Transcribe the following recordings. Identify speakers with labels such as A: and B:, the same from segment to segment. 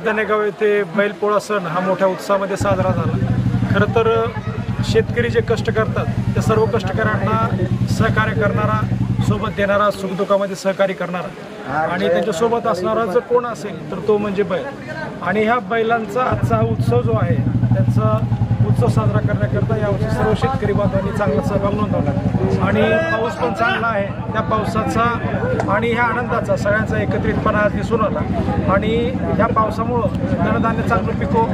A: धनेगाव येथे बैलपोळा सण हा मोठ्या उत्साहामध्ये साजरा झाला। खरं तर शेतकरी जे कष्ट करतात त्या सर्व कष्टकऱ्यांना सहकार्य करणारा, सोबत देणारा, सुखदुःखामध्ये सहकार्य करणारा आणि त्यांच्यासोबत असणारा जर कोण असेल तर तो म्हणजे बैल। आणि ह्या बैलांचा आजचा हा उत्सव जो आहे त्याचा उत्सव साजरा करण्याकरता यावर्षी सर्व शेतकरी बांधवांनी चांगला सहभाग नोंदवला आणि पाऊस पण चांगला आहे। त्या पावसाचा आणि ह्या आनंदाचा सगळ्यांचा एकत्रितपणा आज दिसून आला आणि ह्या पावसामुळं धनधान्य चांगलं पिको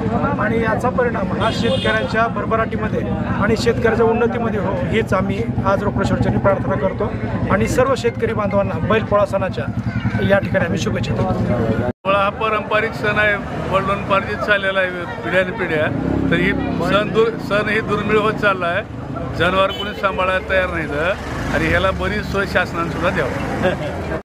A: आणि याचा परिणाम हा शेतकऱ्यांच्या भरभराटीमध्ये आणि शेतकऱ्याच्या उन्नतीमध्ये हो हीच आम्ही आज रोकडेश्वरचरणी प्रार्थना करतो आणि सर्व शेतकरी बांधवांना बैलपोळा सणाच्या या ठिकाणी आम्ही शुभेच्छा देतो।
B: हा पारंपरिक सण आहे, वडिलोपार्जित चाललेला आहे पिढ्यानपिढ्या। तर ही सण ही दुर्मिळ होत चालला आहे। जनावर कोणी सांभाळायला तयार नाहीत आणि ह्याला बरीच सोय शासनाने सुद्धा द्यावं।